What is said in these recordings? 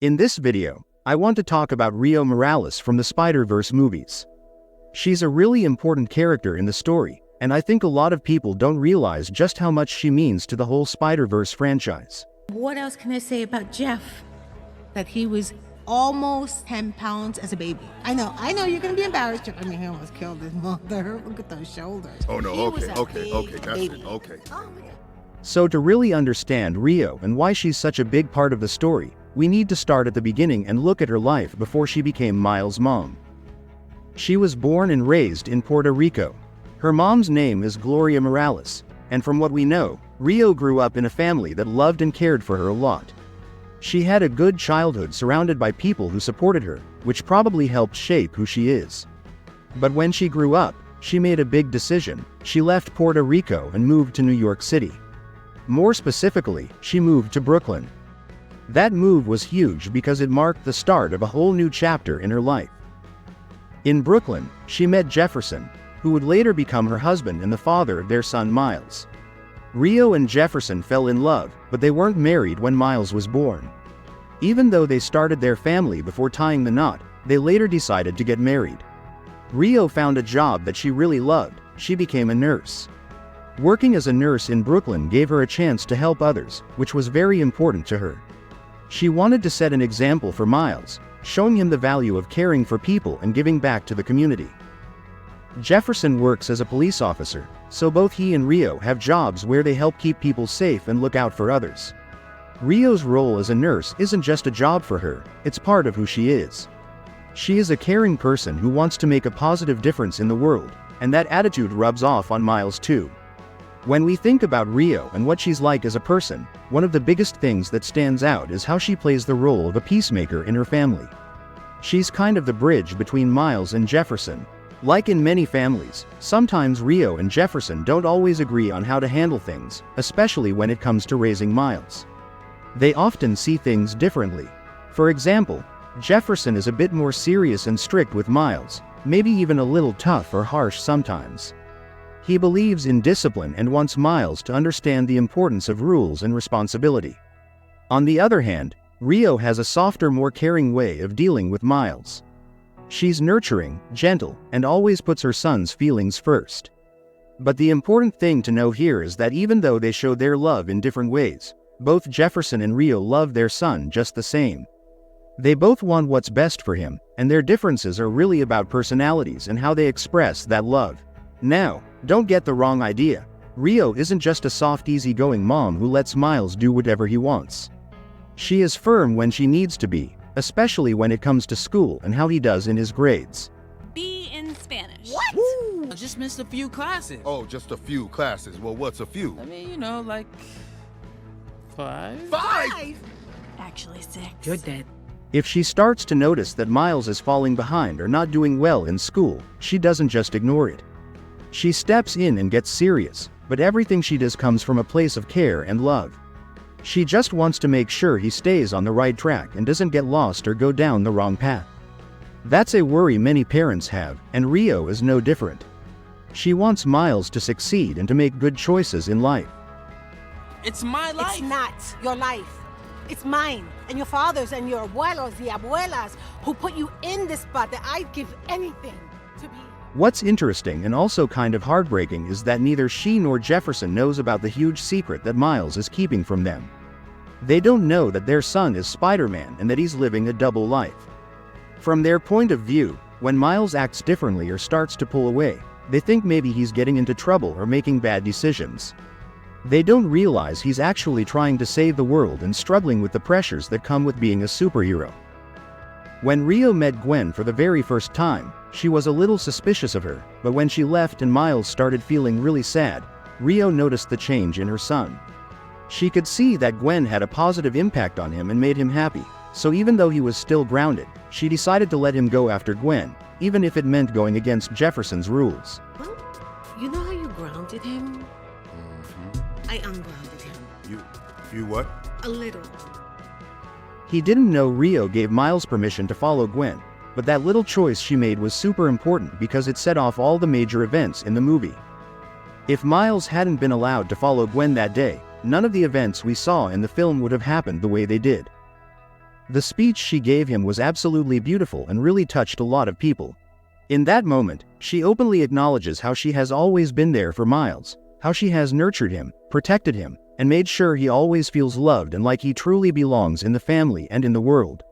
In this video, I want to talk about Rio Morales from the Spider-Verse movies. She's a really important character in the story, and I think a lot of people don't realize just how much she means to the whole Spider-Verse franchise. What else can I say about Jeff? That he was almost 10 pounds as a baby. I know, you're gonna be embarrassed. I mean, he almost killed his mother. Look at those shoulders. Oh no, He was okay, a that's big it, baby. okay. Oh my God. So to really understand Rio and why she's such a big part of the story, we need to start at the beginning and look at her life before she became Miles' mom. She was born and raised in Puerto Rico. Her mom's name is Gloria Morales, and from what we know, Rio grew up in a family that loved and cared for her a lot. She had a good childhood surrounded by people who supported her, which probably helped shape who she is. But when she grew up, she made a big decision. She left Puerto Rico and moved to New York City. More specifically, she moved to Brooklyn. That move was huge because it marked the start of a whole new chapter in her life. In Brooklyn, she met Jefferson, who would later become her husband and the father of their son Miles. Rio and Jefferson fell in love, but they weren't married when Miles was born. Even though they started their family before tying the knot, they later decided to get married. Rio found a job that she really loved. She became a nurse. Working as a nurse in Brooklyn gave her a chance to help others, which was very important to her. She wanted to set an example for Miles, showing him the value of caring for people and giving back to the community. Jefferson works as a police officer, so both he and Rio have jobs where they help keep people safe and look out for others. Rio's role as a nurse isn't just a job for her, it's part of who she is. She is a caring person who wants to make a positive difference in the world, and that attitude rubs off on Miles too. When we think about Rio and what she's like as a person, one of the biggest things that stands out is how she plays the role of a peacemaker in her family. She's kind of the bridge between Miles and Jefferson. Like in many families, sometimes Rio and Jefferson don't always agree on how to handle things, especially when it comes to raising Miles. They often see things differently. For example, Jefferson is a bit more serious and strict with Miles, maybe even a little tough or harsh sometimes. He believes in discipline and wants Miles to understand the importance of rules and responsibility. On the other hand, Rio has a softer, more caring way of dealing with Miles. She's nurturing, gentle, and always puts her son's feelings first. But the important thing to know here is that even though they show their love in different ways, both Jefferson and Rio love their son just the same. They both want what's best for him, and their differences are really about personalities and how they express that love. Now, don't get the wrong idea. Rio isn't just a soft, easygoing mom who lets Miles do whatever he wants. She is firm when she needs to be, especially when it comes to school and how he does in his grades. B in Spanish. What? I just missed a few classes. Oh, just a few classes. Well, what's a few? I mean, like 5? Five! Actually 6. You're dead. If she starts to notice that Miles is falling behind or not doing well in school, she doesn't just ignore it. She steps in and gets serious, but everything she does comes from a place of care and love. She just wants to make sure he stays on the right track and doesn't get lost or go down the wrong path. That's a worry many parents have, and Rio is no different. She wants Miles to succeed and to make good choices in life. It's my life. It's not your life. It's mine, and your father's, and your abuelos, the abuelas, who put you in this spot that I'd give anything to be. What's interesting and also kind of heartbreaking is that neither she nor Jefferson knows about the huge secret that Miles is keeping from them. They don't know that their son is Spider-Man and that he's living a double life. From their point of view, when Miles acts differently or starts to pull away, they think maybe he's getting into trouble or making bad decisions. They don't realize he's actually trying to save the world and struggling with the pressures that come with being a superhero. When Rio met Gwen for the very first time, she was a little suspicious of her, but when she left and Miles started feeling really sad, Rio noticed the change in her son. She could see that Gwen had a positive impact on him and made him happy, so even though he was still grounded, she decided to let him go after Gwen, even if it meant going against Jefferson's rules. Well, you know how you grounded him? I ungrounded him. You what? A little. He didn't know Rio gave Miles permission to follow Gwen, but that little choice she made was super important because it set off all the major events in the movie. If Miles hadn't been allowed to follow Gwen that day, none of the events we saw in the film would have happened the way they did. The speech she gave him was absolutely beautiful and really touched a lot of people. In that moment, she openly acknowledges how she has always been there for Miles, how she has nurtured him, protected him, and made sure he always feels loved and like he truly belongs in the family and in the world.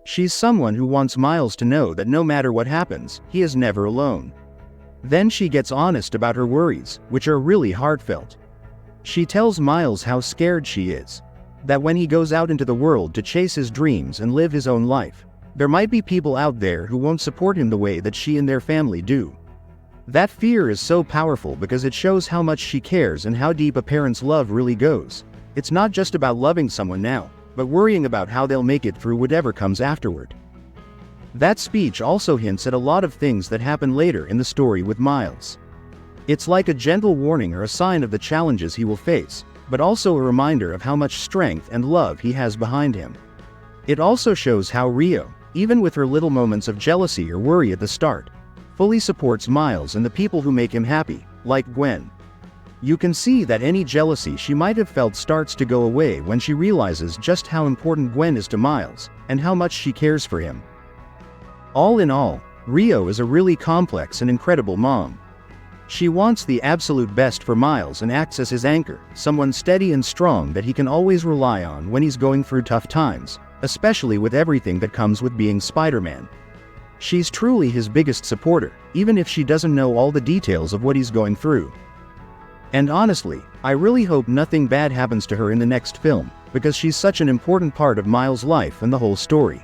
She's someone who wants Miles to know that no matter what happens, he is never alone. Then she gets honest about her worries, which are really heartfelt. She tells Miles how scared she is. That when he goes out into the world to chase his dreams and live his own life, there might be people out there who won't support him the way that she and their family do. That fear is so powerful because it shows how much she cares and how deep a parent's love really goes. It's not just about loving someone now, but worrying about how they'll make it through whatever comes afterward. That speech also hints at a lot of things that happen later in the story with Miles. It's like a gentle warning or a sign of the challenges he will face, but also a reminder of how much strength and love he has behind him. It also shows how Rio, even with her little moments of jealousy or worry at the start, fully supports Miles and the people who make him happy, like Gwen. You can see that any jealousy she might have felt starts to go away when she realizes just how important Gwen is to Miles, and how much she cares for him. All in all, Rio is a really complex and incredible mom. She wants the absolute best for Miles and acts as his anchor, someone steady and strong that he can always rely on when he's going through tough times, especially with everything that comes with being Spider-Man. She's truly his biggest supporter, even if she doesn't know all the details of what he's going through. And honestly, I really hope nothing bad happens to her in the next film, because she's such an important part of Miles' life and the whole story.